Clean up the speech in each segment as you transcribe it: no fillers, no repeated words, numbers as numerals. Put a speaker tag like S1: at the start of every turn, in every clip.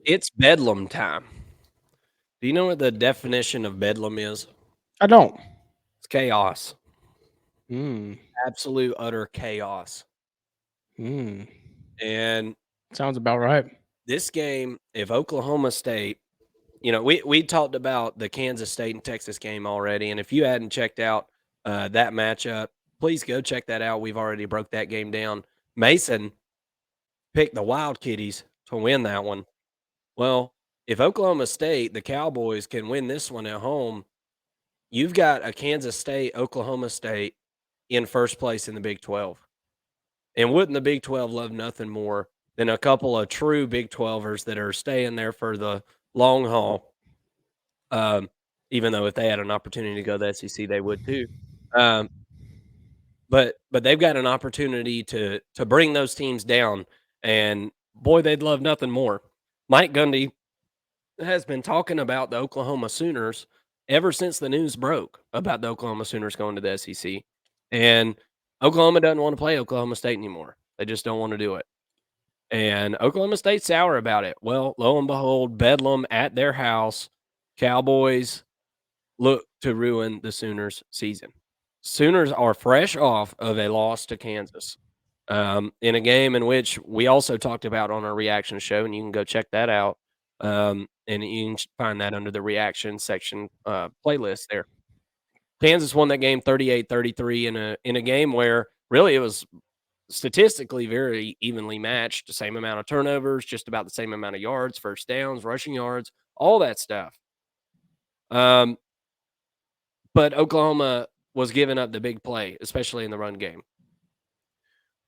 S1: It's bedlam time. Do you know what the definition of bedlam is?
S2: I don't.
S1: It's chaos.
S2: Mm,
S1: Absolute utter chaos.
S2: mm.
S1: And
S2: Sounds about right.
S1: this game, if Oklahoma State, we talked about the Kansas State and Texas game already, and if you hadn't checked out that matchup, please go check that out. We've already broke that game down. Mason picked the Wild Kitties to win that one. Well, if Oklahoma State, the Cowboys, can win this one at home, you've got a Kansas State, Oklahoma State in first place in the Big 12. And wouldn't the Big 12 love nothing more than a couple of true Big 12ers that are staying there for the long haul? Um, Even though if they had an opportunity to go to the SEC, they would too. Um, but they've got an opportunity to bring those teams down, and boy, they'd love nothing more. Mike Gundy has been talking about the Oklahoma Sooners ever since the news broke about the Oklahoma Sooners going to the SEC, and Oklahoma doesn't want to play Oklahoma State anymore. They just don't want to do it. And Oklahoma State's sour about it. Well, lo and behold, Bedlam at their house. Cowboys look to ruin the Sooners' season. Sooners are fresh off of a loss to Kansas in a game in which we also talked about on our reaction show, and you can go check that out. And you can find that under the reaction section playlist there. Kansas won that game 38-33 in a game where really it was statistically very evenly matched, the same amount of turnovers, just about the same amount of yards, first downs, rushing yards, all that stuff. Um, but Oklahoma was giving up the big play, especially in the run game.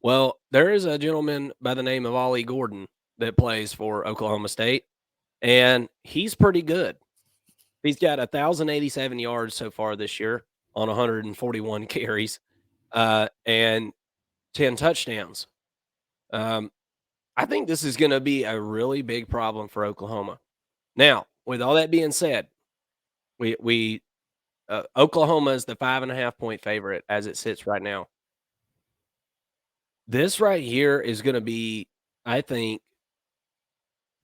S1: Well, there is a gentleman by the name of Ollie Gordon that plays for Oklahoma State, and he's pretty good. He's got 1,087 yards so far this year on 141 carries and 10 touchdowns. Um, I think this is going to be a really big problem for Oklahoma. Now, with all that being said, we Oklahoma is the 5.5 point favorite as it sits right now. This right here is going to be, I think,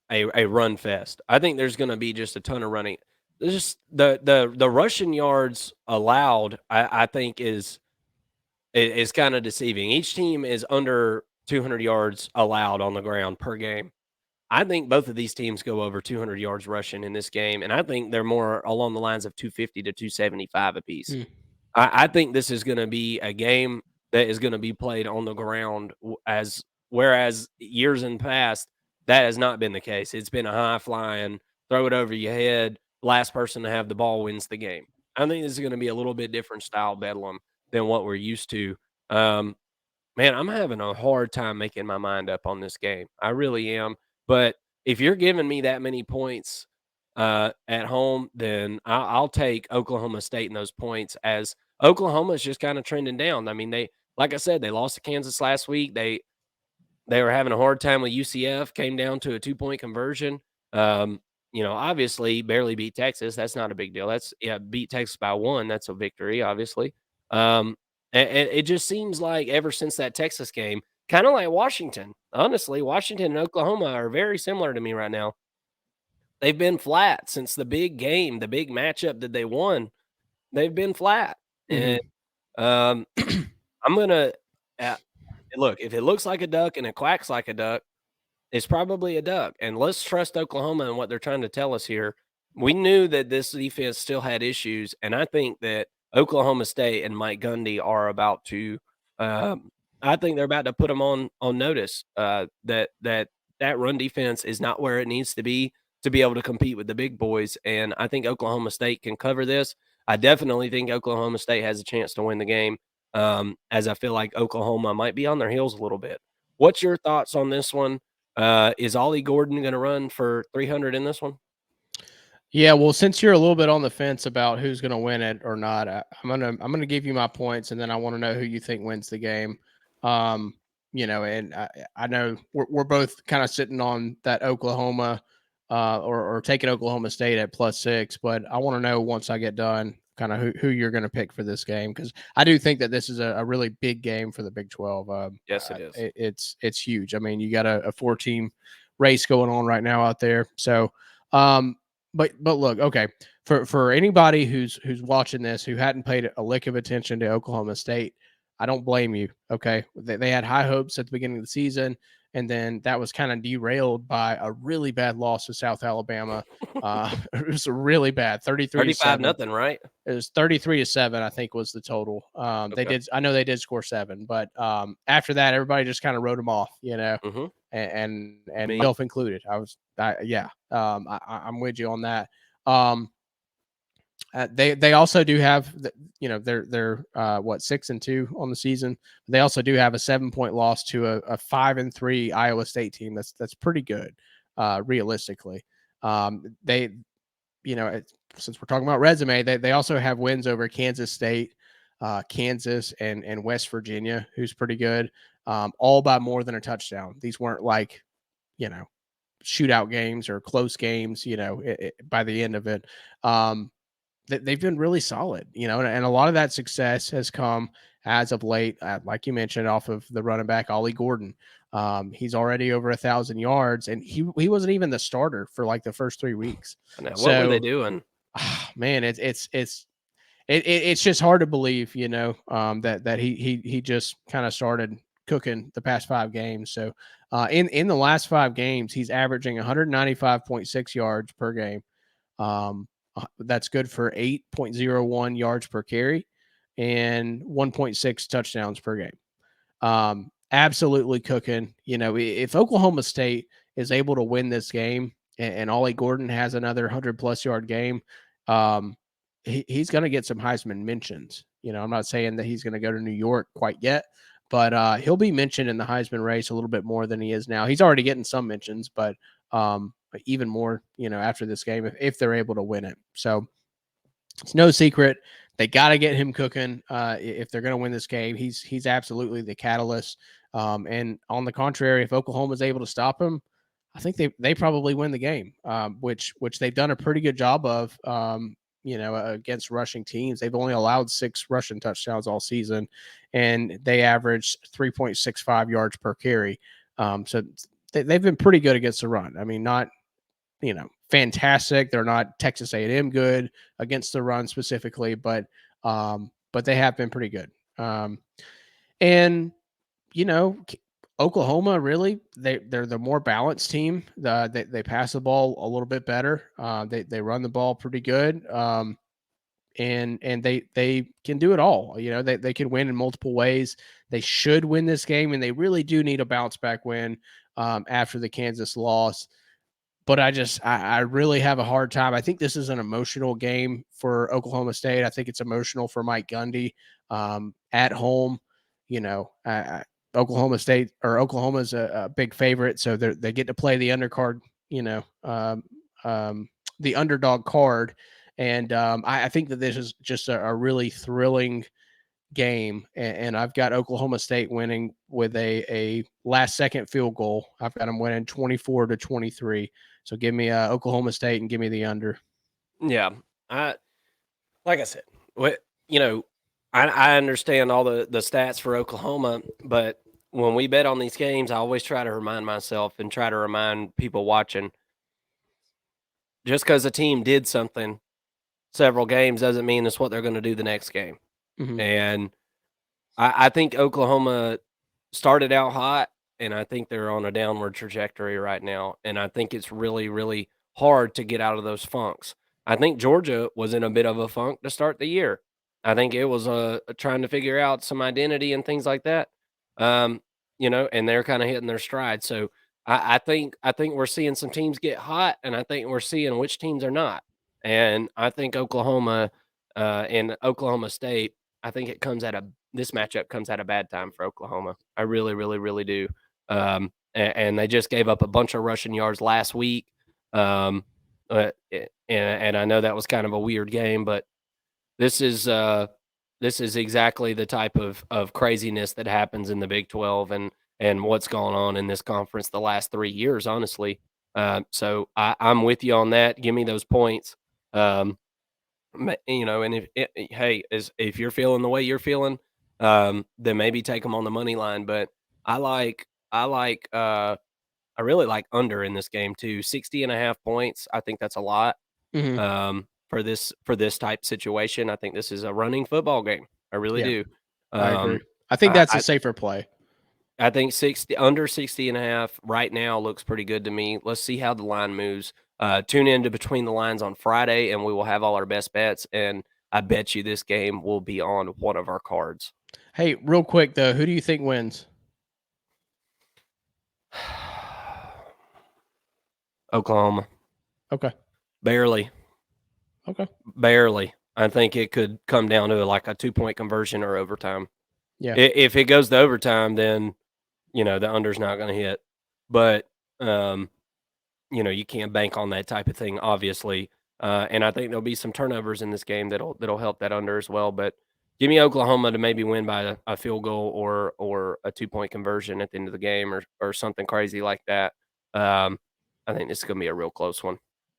S1: a run fest. I think there's going to be just a ton of running. There's just the rushing yards allowed. I think is kind of deceiving. Each team is under 200 yards allowed on the ground per game. I think both of these teams go over 200 yards rushing in this game, and I think they're more along the lines of 250 to 275 apiece.
S2: Mm.
S1: I think this is going to be a game that is going to be played on the ground, as whereas years in past that has not been the case. It's been a high flying, throw it over your head, last person to have the ball wins the game. I think this is going to be a little bit different style bedlam than what we're used to. Um, Man, I'm having a hard time making my mind up on this game. I really am. But if you're giving me that many points at home, then I'll take Oklahoma State in those points as Oklahoma is just kind of trending down. I mean, like I said, they lost to Kansas last week. They were having a hard time with UCF, came down to a 2 point conversion. Obviously barely beat Texas. That's not a big deal. Beat Texas by one. That's a victory, obviously. And it just seems like ever since that Texas game, kind of like Washington. Honestly, Washington and Oklahoma are very similar to me right now. They've been flat since the big game, the big matchup that they won. They've been flat, and
S2: Mhm.
S1: um, I'm gonna uh, look. If it looks like a duck and it quacks like a duck, it's probably a duck. And let's trust Oklahoma and what they're trying to tell us here. We knew that this defense still had issues, and I think that Oklahoma State and Mike Gundy are about to. Um, I think they're about to put them on notice that run defense is not where it needs to be able to compete with the big boys. And I think Oklahoma State can cover this. I definitely think Oklahoma State has a chance to win the game, as I feel like Oklahoma might be on their heels a little bit. What's your thoughts on this one? Is Ollie Gordon going to run for 300 in this one?
S2: Yeah, well, since you're a little bit on the fence about who's going to win it or not, I'm gonna give you my points, and then I want to know who you think wins the game. Um, and I know we're both kind of sitting on that Oklahoma, or taking Oklahoma State at +6, but I want to know once I get done, kind of who you're going to pick for this game, because I do think that this is a really big game for the Big 12.
S1: Yes, it is.
S2: It's huge. I mean, you got a 4 team race going on right now out there. So, um, but look, okay, for anybody who's watching this who hadn't paid a lick of attention to Oklahoma State, I don't blame you. Okay, they had high hopes at the beginning of the season, and then that was kind of derailed by a really bad loss to South Alabama. It was really bad,
S1: 35
S2: 33-7.
S1: nothing, right?
S2: It was 33-7, I think was the total. They
S1: Okay.
S2: did. I know they did score 7, but after that, everybody just kind of wrote them off,
S1: Mhm.
S2: and
S1: Me
S2: myself included. Yeah. I'm with you on that. Um, they also do have, they're what 6-2 on the season. They also do have a 7-point loss to a 5-3 Iowa State team. That's pretty good, realistically. They since we're talking about resume, they also have wins over Kansas State, Kansas, and West Virginia, who's pretty good, all by more than a touchdown. These weren't like, you know, shootout games or close games, by the end of it. They've been really solid, and a lot of that success has come as of late, like you mentioned, off of the running back Ollie Gordon. He's already over 1,000 yards, and he wasn't even the starter for like the first 3 weeks.
S1: I know. What were they
S2: So,
S1: doing?
S2: man, it's just hard to believe, that he just kind of started cooking the past 5 games. So, in the last 5 games, he's averaging 195.6 yards per game. That's good for 8.01 yards per carry and 1.6 touchdowns per game. Absolutely cooking. If Oklahoma State is able to win this game and Ollie Gordon has another 100+ yard game, um, he's going to get some Heisman mentions. I'm not saying that he's going to go to New York quite yet, but he'll be mentioned in the Heisman race a little bit more than he is now. He's already getting some mentions, but even more, after this game if they're able to win it. So it's no secret they got to get him cooking if they're going to win this game. He's absolutely the catalyst. And on the contrary, if Oklahoma is able to stop him, I think they probably win the game, which they've done a pretty good job of. Against rushing teams, they've only allowed 6 rushing touchdowns all season, and they averaged 3.65 yards per carry. So they've been pretty good against the run. I mean, not fantastic. They're not Texas A&M good against the run specifically, but they have been pretty good. And you know, Oklahoma really they're the more balanced team. They pass the ball a little bit better. They run the ball pretty good. And they can do it all. They can win in multiple ways. They should win this game, and they really do need a bounce back win after the Kansas loss. But I really have a hard time. I think this is an emotional game for Oklahoma State. I think it's emotional for Mike Gundy at home. Oklahoma State or Oklahoma's a big favorite, so they get to play the undercard. The underdog card, and I think that this is just a really thrilling game, and I've got Oklahoma State winning with a last second field goal. I've got them winning 24-23. So give me Oklahoma State and give me the under.
S1: Yeah. I like I said, what you know, I understand all the stats for Oklahoma, but when we bet on these games, I always try to remind myself and try to remind people watching, just because a team did something several games doesn't mean it's what they're going to do the next game.
S2: Mm-hmm.
S1: And I think Oklahoma started out hot, and I think they're on a downward trajectory right now. And I think it's really, really hard to get out of those funks. I think Georgia was in a bit of a funk to start the year. I think it was trying to figure out some identity and things like that. Um, and they're kind of hitting their stride. So I think we're seeing some teams get hot, and I think we're seeing which teams are not. And I think Oklahoma and Oklahoma State, I think this matchup comes at a bad time for Oklahoma. I really, really, really do. And they just gave up a bunch of rushing yards last week. And I know that was kind of a weird game, but this is exactly the type of craziness that happens in the Big 12 and what's gone on in this conference the last 3 years, honestly. So I'm with you on that. Give me those points. And hey, if you're feeling the way you're feeling, then maybe take them on the money line. But I like I really like under in this game too. 60.5 points. I think that's a lot
S2: Mhm.
S1: for this type situation. I think this is a running football game. I really
S2: Yeah,
S1: do.
S2: I agree.
S1: Um,
S2: I think
S1: I,
S2: that's a
S1: I
S2: safer play.
S1: I think 60 under 60.5 right now looks pretty good to me. Let's see how the line moves. Tune in to Between the Lines on Friday, and we will have all our best bets. And I bet you this game will be on one of our cards.
S2: Hey, real quick though, who do you think wins?
S1: Oklahoma.
S2: Okay.
S1: Barely.
S2: Okay.
S1: Barely. I think it could come down to like a 2-point conversion or overtime.
S2: Yeah.
S1: If it goes to overtime, then the under's not going to hit. But you can't bank on that type of thing, obviously. And I think there'll be some turnovers in this game that'll help that under as well. But give me Oklahoma to maybe win by a field goal or a 2-point conversion at the end of the game or something crazy like that. I think this is going to be a real close one.